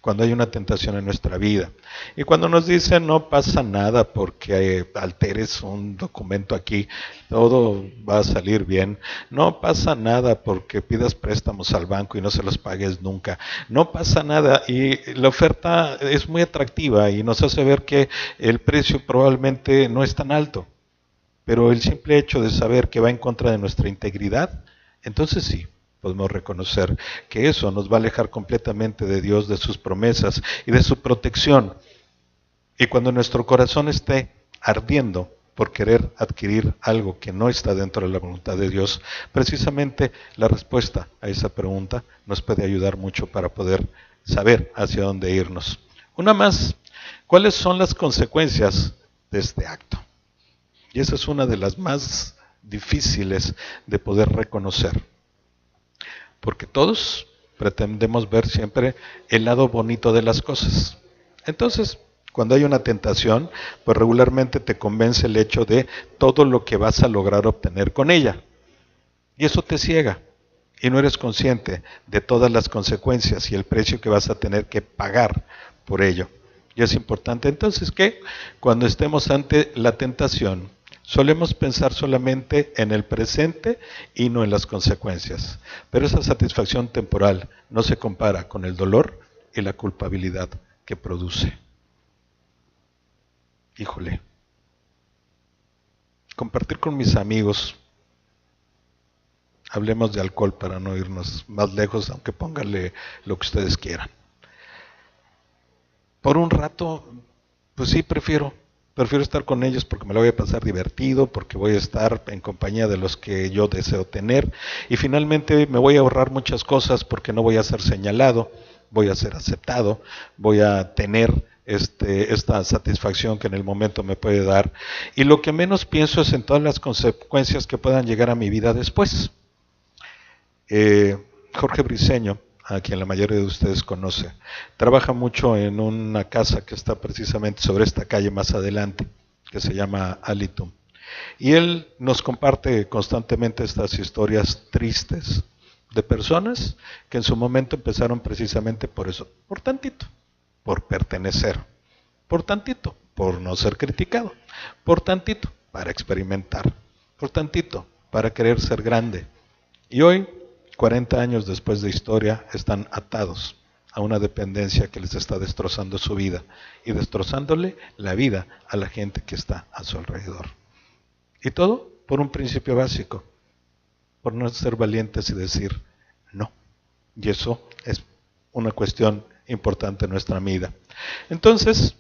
Cuando hay una tentación en nuestra vida. Y cuando nos dicen no pasa nada porque alteres un documento aquí, todo va a salir bien. No pasa nada porque pidas préstamos al banco y no se los pagues nunca. No pasa nada y la oferta es muy atractiva y nos hace ver que el precio probablemente no es tan alto. Pero el simple hecho de saber que va en contra de nuestra integridad, entonces sí, podemos reconocer que eso nos va a alejar completamente de Dios, de sus promesas y de su protección. Y cuando nuestro corazón esté ardiendo por querer adquirir algo que no está dentro de la voluntad de Dios, precisamente la respuesta a esa pregunta nos puede ayudar mucho para poder saber hacia dónde irnos. Una más, ¿cuáles son las consecuencias de este acto? Y esa es una de las más difíciles de poder reconocer, porque todos pretendemos ver siempre el lado bonito de las cosas. Entonces, cuando hay una tentación, pues regularmente te convence el hecho de todo lo que vas a lograr obtener con ella. Y eso te ciega. Y no eres consciente de todas las consecuencias y el precio que vas a tener que pagar por ello. Y es importante entonces que cuando estemos ante la tentación, solemos pensar solamente en el presente y no en las consecuencias. Pero esa satisfacción temporal no se compara con el dolor y la culpabilidad que produce. Híjole, compartir con mis amigos, hablemos de alcohol para no irnos más lejos, aunque pónganle lo que ustedes quieran. Por un rato, pues sí, prefiero estar con ellos porque me lo voy a pasar divertido, porque voy a estar en compañía de los que yo deseo tener, y finalmente me voy a ahorrar muchas cosas porque no voy a ser señalado, voy a ser aceptado, voy a tener esta satisfacción que en el momento me puede dar, y lo que menos pienso es en todas las consecuencias que puedan llegar a mi vida después. Jorge Briceño, a quien la mayoría de ustedes conoce, trabaja mucho en una casa que está precisamente sobre esta calle más adelante, que se llama Alitum. Y él nos comparte constantemente estas historias tristes de personas que en su momento empezaron precisamente por eso, por tantito, por pertenecer, por tantito, por no ser criticado, por tantito, para experimentar, por tantito, para querer ser grande. Y hoy, 40 años después de historia, están atados a una dependencia que les está destrozando su vida y destrozándole la vida a la gente que está a su alrededor. Y todo por un principio básico, por no ser valientes y decir no. Y eso es una cuestión importante en nuestra vida. Entonces,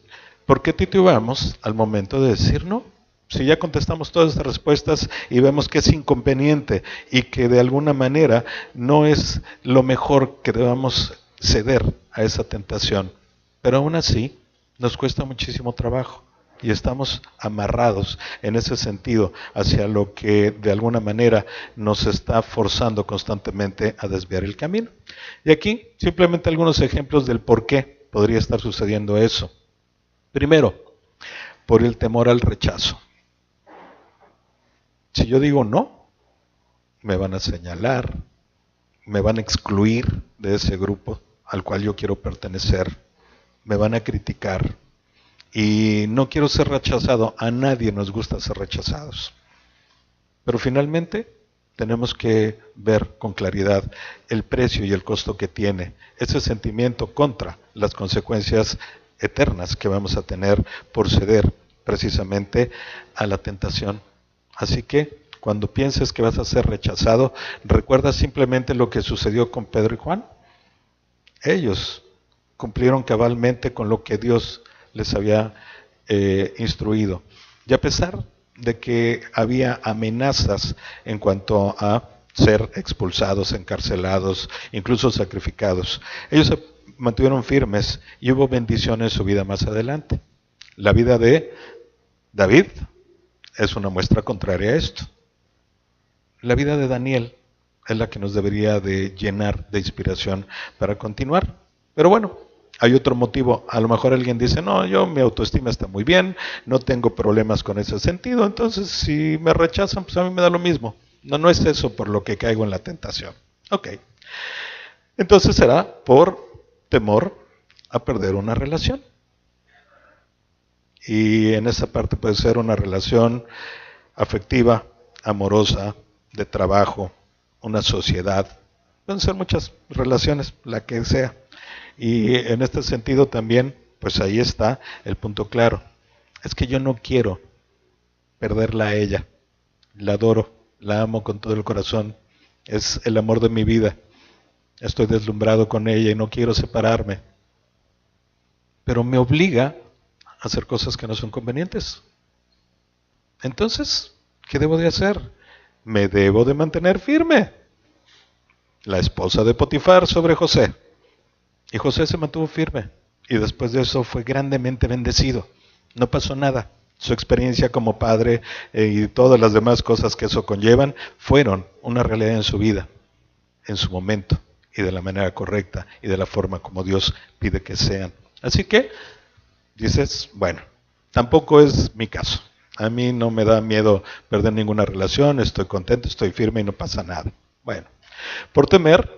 ¿por qué titubeamos al momento de decir no? Si ya contestamos todas estas respuestas y vemos que es inconveniente y que de alguna manera no es lo mejor que debamos ceder a esa tentación, pero aún así nos cuesta muchísimo trabajo y estamos amarrados en ese sentido hacia lo que de alguna manera nos está forzando constantemente a desviar el camino. Y aquí simplemente algunos ejemplos del por qué podría estar sucediendo eso. Primero, por el temor al rechazo. Si yo digo no, me van a señalar, me van a excluir de ese grupo al cual yo quiero pertenecer, me van a criticar y no quiero ser rechazado. A nadie nos gusta ser rechazados. Pero finalmente tenemos que ver con claridad el precio y el costo que tiene ese sentimiento contra las consecuencias eternas que vamos a tener por ceder precisamente a la tentación. Así que cuando pienses que vas a ser rechazado, recuerda simplemente lo que sucedió con Pedro y Juan. Ellos cumplieron cabalmente con lo que Dios les había instruido. Y a pesar de que había amenazas en cuanto a ser expulsados, encarcelados, incluso sacrificados, ellos se mantuvieron firmes y hubo bendición en su vida más adelante. La vida de David es una muestra contraria a esto. La vida de Daniel es la que nos debería de llenar de inspiración para continuar. Pero bueno, hay otro motivo. A lo mejor alguien dice, no, mi autoestima está muy bien, no tengo problemas con ese sentido, entonces si me rechazan, pues a mí me da lo mismo. No es eso por lo que caigo en la tentación. Ok. Entonces será por temor a perder una relación. Y en esa parte puede ser una relación afectiva, amorosa, de trabajo, una sociedad. Pueden ser muchas relaciones, la que sea. Y en este sentido también, pues ahí está el punto claro. Es que yo no quiero perderla a ella. La adoro, la amo con todo el corazón. Es el amor de mi vida. Estoy deslumbrado con ella y no quiero separarme. Pero me obliga a hacer cosas que no son convenientes. Entonces, ¿qué debo de hacer? Me debo de mantener firme. La esposa de Potifar sobre José. Y José se mantuvo firme. Y después de eso fue grandemente bendecido. No pasó nada. Su experiencia como padre y todas las demás cosas que eso conllevan fueron una realidad en su vida, en su momento, y de la manera correcta, y de la forma como Dios pide que sean. Así que dices, bueno, tampoco es mi caso. A mí no me da miedo perder ninguna relación, estoy contento, estoy firme y no pasa nada. Bueno, por temor,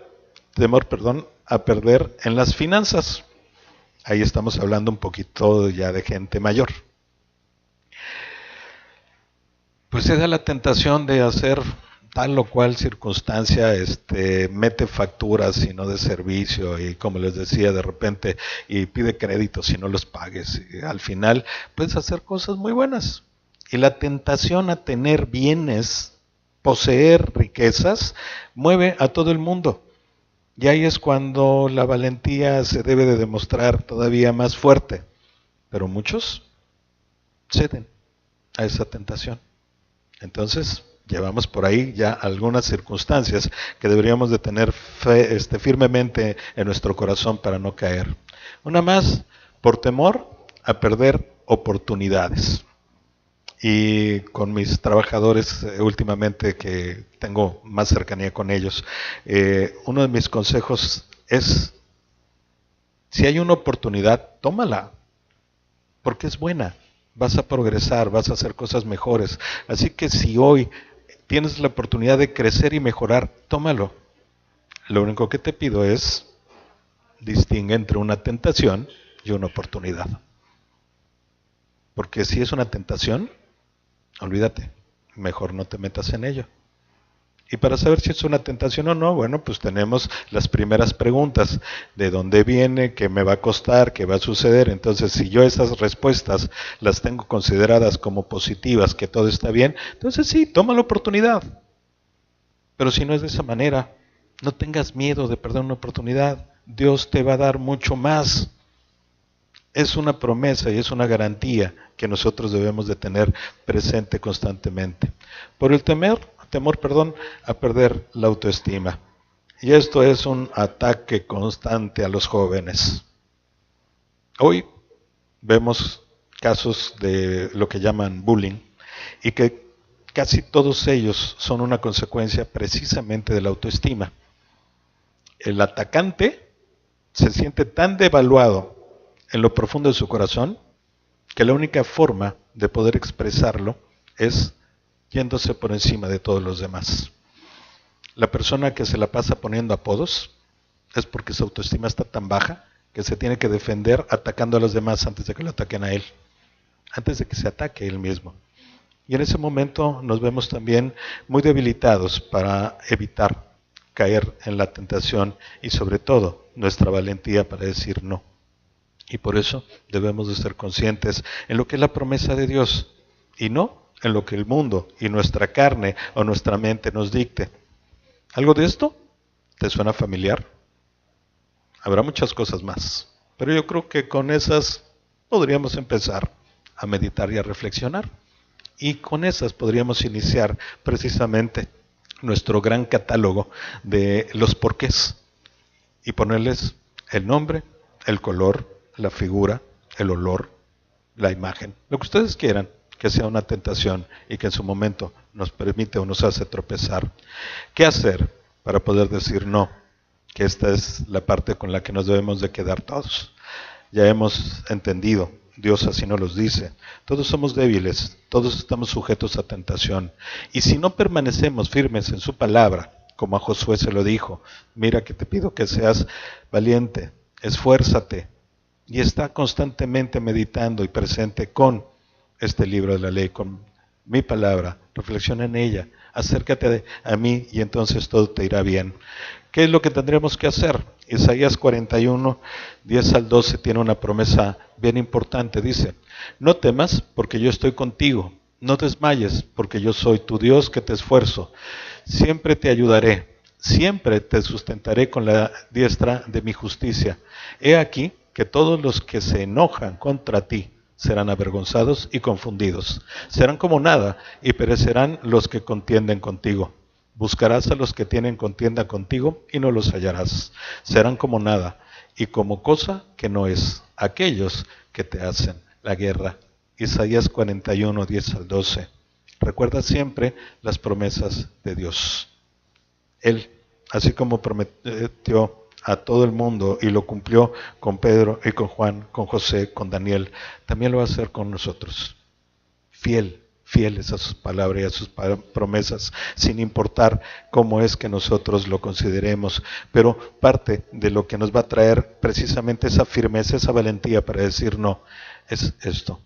a perder en las finanzas. Ahí estamos hablando un poquito ya de gente mayor. Pues se da la tentación de hacer tal o cual circunstancia, mete facturas y no de servicio, y como les decía, de repente, y pide créditos y no los pagues. Y al final puedes hacer cosas muy buenas. Y la tentación a tener bienes, poseer riquezas, mueve a todo el mundo. Y ahí es cuando la valentía se debe de demostrar todavía más fuerte. Pero muchos ceden a esa tentación. Entonces, llevamos por ahí ya algunas circunstancias que deberíamos de tener firmemente en nuestro corazón para no caer. Una más, por temor a perder oportunidades. Y con mis trabajadores últimamente que tengo más cercanía con ellos, uno de mis consejos es, si hay una oportunidad, tómala, porque es buena, vas a progresar, vas a hacer cosas mejores. Así que si hoy tienes la oportunidad de crecer y mejorar, tómalo. Lo único que te pido es, distingue entre una tentación y una oportunidad. Porque si es una tentación, olvídate, mejor no te metas en ello. Y para saber si es una tentación o no, bueno, pues tenemos las primeras preguntas. ¿De dónde viene? ¿Qué me va a costar? ¿Qué va a suceder? Entonces, si yo esas respuestas las tengo consideradas como positivas, que todo está bien, entonces sí, toma la oportunidad. Pero si no es de esa manera, no tengas miedo de perder una oportunidad. Dios te va a dar mucho más. Es una promesa y es una garantía que nosotros debemos de tener presente constantemente. Por el temor, a perder la autoestima. Y esto es un ataque constante a los jóvenes. Hoy vemos casos de lo que llaman bullying y que casi todos ellos son una consecuencia precisamente de la autoestima. El atacante se siente tan devaluado en lo profundo de su corazón que la única forma de poder expresarlo es yéndose por encima de todos los demás. La persona que se la pasa poniendo apodos es porque su autoestima está tan baja que se tiene que defender atacando a los demás antes de que lo ataquen a él, antes de que se ataque él mismo. Y en ese momento nos vemos también muy debilitados para evitar caer en la tentación y sobre todo nuestra valentía para decir no. Y por eso debemos de ser conscientes en lo que es la promesa de Dios y no en lo que el mundo y nuestra carne o nuestra mente nos dicte. ¿Algo de esto te suena familiar? Habrá muchas cosas más, pero yo creo que con esas podríamos empezar a meditar y a reflexionar. Y con esas podríamos iniciar precisamente nuestro gran catálogo de los porqués y ponerles el nombre, el color, la figura, el olor, la imagen, lo que ustedes quieran que sea una tentación y que en su momento nos permite o nos hace tropezar. ¿Qué hacer para poder decir no? Que esta es la parte con la que nos debemos de quedar todos. Ya hemos entendido, Dios así nos los dice, todos somos débiles, todos estamos sujetos a tentación. Y si no permanecemos firmes en su palabra, como a Josué se lo dijo, mira que te pido que seas valiente, esfuérzate, y está constantemente meditando y presente con este libro de la ley, con mi palabra, reflexiona en ella, acércate a mí y entonces todo te irá bien. ¿Qué es lo que tendremos que hacer? Isaías 41, 10 al 12 tiene una promesa bien importante, dice, no temas porque yo estoy contigo, no desmayes porque yo soy tu Dios que te esfuerzo, siempre te ayudaré, siempre te sustentaré con la diestra de mi justicia. He aquí que todos los que se enojan contra ti serán avergonzados y confundidos. Serán como nada y perecerán los que contienden contigo. Buscarás a los que tienen contienda contigo y no los hallarás. Serán como nada y como cosa que no es aquellos que te hacen la guerra. Isaías 41, 10 al 12. Recuerda siempre las promesas de Dios. Él, así como prometió a todo el mundo y lo cumplió con Pedro y con Juan, con José, con Daniel, también lo va a hacer con nosotros. Fieles a sus palabras y a sus promesas, sin importar cómo es que nosotros lo consideremos. Pero parte de lo que nos va a traer precisamente esa firmeza, esa valentía para decir no, es esto.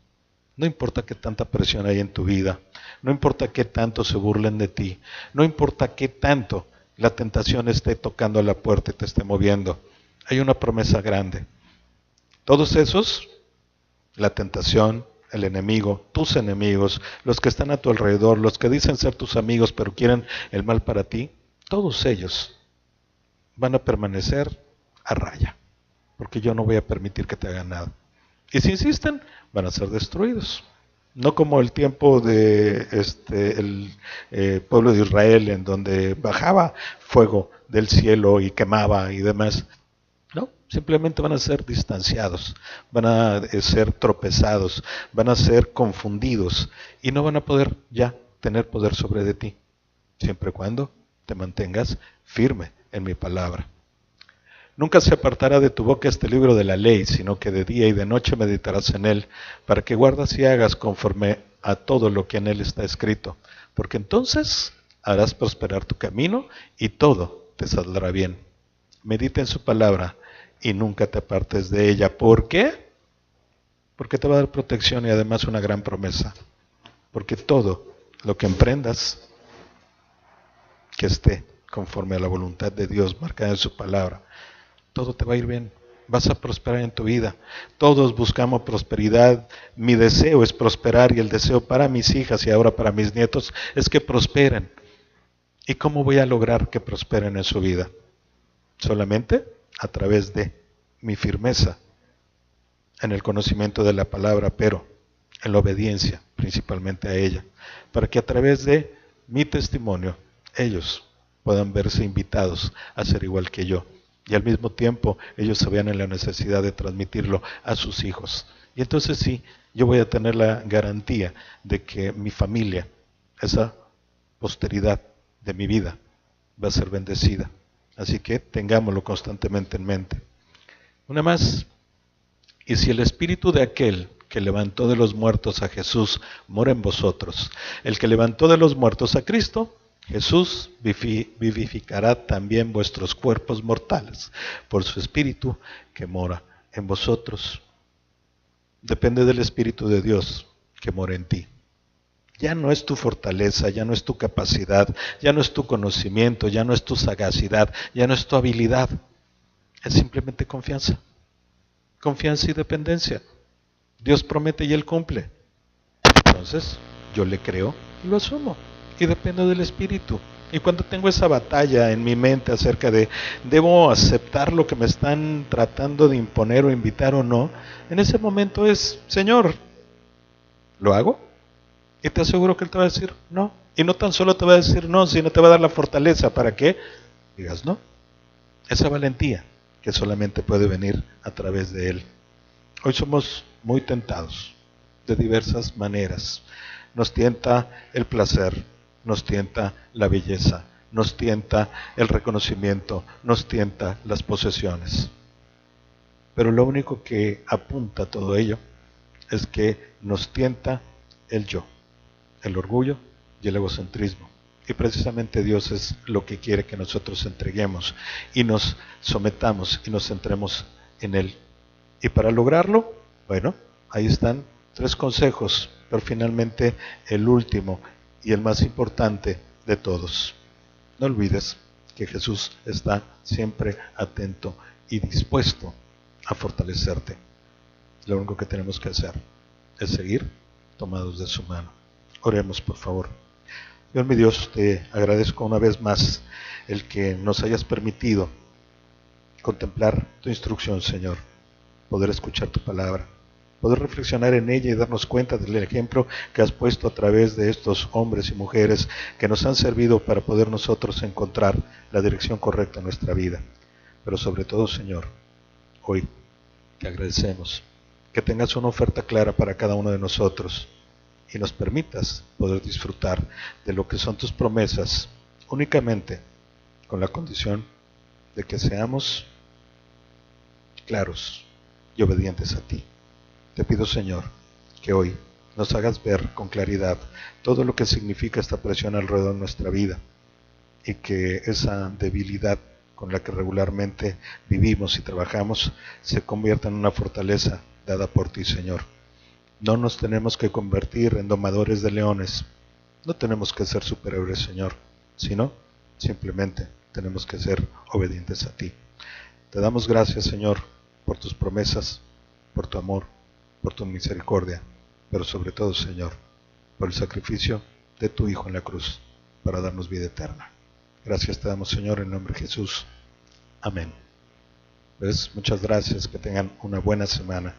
No importa qué tanta presión hay en tu vida, no importa qué tanto se burlen de ti, no importa qué tanto la tentación esté tocando a la puerta y te esté moviendo. Hay una promesa grande. Todos esos, la tentación, el enemigo, tus enemigos, los que están a tu alrededor, los que dicen ser tus amigos pero quieren el mal para ti, todos ellos van a permanecer a raya, porque yo no voy a permitir que te hagan nada. Y si insisten, van a ser destruidos. No como el tiempo de el pueblo de Israel, en donde bajaba fuego del cielo y quemaba y demás. No, simplemente van a ser distanciados, van a ser tropezados, van a ser confundidos y no van a poder ya tener poder sobre de ti, siempre y cuando te mantengas firme en mi palabra. Nunca se apartará de tu boca este libro de la ley, sino que de día y de noche meditarás en él, para que guardas y hagas conforme a todo lo que en él está escrito, porque entonces harás prosperar tu camino y todo te saldrá bien. Medita en su palabra y nunca te apartes de ella. ¿Por qué? Porque te va a dar protección y además una gran promesa. Porque todo lo que emprendas, que esté conforme a la voluntad de Dios marcada en su palabra, todo te va a ir bien, vas a prosperar en tu vida. Todos buscamos prosperidad. Mi deseo es prosperar y el deseo para mis hijas y ahora para mis nietos es que prosperen. ¿Y cómo voy a lograr que prosperen en su vida? Solamente a través de mi firmeza en el conocimiento de la palabra, pero en la obediencia principalmente a ella, para que a través de mi testimonio ellos puedan verse invitados a ser igual que yo. Y al mismo tiempo ellos se vean en la necesidad de transmitirlo a sus hijos. Y entonces sí, yo voy a tener la garantía de que mi familia, esa posteridad de mi vida, va a ser bendecida. Así que tengámoslo constantemente en mente. Una más. Y si el espíritu de aquel que levantó de los muertos a Jesús mora en vosotros, el que levantó de los muertos a Cristo, Jesús vivificará también vuestros cuerpos mortales por su Espíritu que mora en vosotros. Depende del Espíritu de Dios que mora en ti. Ya no es tu fortaleza, ya no es tu capacidad, ya no es tu conocimiento, ya no es tu sagacidad, ya no es tu habilidad. Es simplemente confianza. Confianza y dependencia. Dios promete y Él cumple. Entonces, yo le creo y lo asumo. Y dependo del Espíritu. Y cuando tengo esa batalla en mi mente acerca de debo aceptar lo que me están tratando de imponer o invitar o no, en ese momento es, Señor, ¿lo hago? Y te aseguro que Él te va a decir no. Y no tan solo te va a decir no, sino te va a dar la fortaleza para que digas no. Esa valentía que solamente puede venir a través de Él. Hoy somos muy tentados de diversas maneras. Nos tienta el placer, nos tienta la belleza, nos tienta el reconocimiento, nos tienta las posesiones. Pero lo único que apunta a todo ello es que nos tienta el yo, el orgullo y el egocentrismo. Y precisamente Dios es lo que quiere que nosotros entreguemos y nos sometamos y nos centremos en Él. Y para lograrlo, bueno, ahí están 3 consejos, pero finalmente el último y el más importante de todos. No olvides que Jesús está siempre atento y dispuesto a fortalecerte. Lo único que tenemos que hacer es seguir tomados de su mano. Oremos, por favor. Dios mi Dios, te agradezco una vez más el que nos hayas permitido contemplar tu instrucción, Señor, poder escuchar tu palabra. poder reflexionar en ella y darnos cuenta del ejemplo que has puesto a través de estos hombres y mujeres que nos han servido para poder nosotros encontrar la dirección correcta en nuestra vida. Pero sobre todo, Señor, hoy te agradecemos que tengas una oferta clara para cada uno de nosotros y nos permitas poder disfrutar de lo que son tus promesas, únicamente con la condición de que seamos claros y obedientes a ti. Te pido, Señor, que hoy nos hagas ver con claridad todo lo que significa esta presión alrededor de nuestra vida y que esa debilidad con la que regularmente vivimos y trabajamos se convierta en una fortaleza dada por ti, Señor. No nos tenemos que convertir en domadores de leones, no tenemos que ser superhéroes, Señor, sino simplemente tenemos que ser obedientes a ti. Te damos gracias, Señor, por tus promesas, por tu amor, por tu misericordia, pero sobre todo, Señor, por el sacrificio de tu Hijo en la cruz para darnos vida eterna. Gracias te damos, Señor, en nombre de Jesús. Amén. ¿Ves? Muchas gracias, que tengan una buena semana.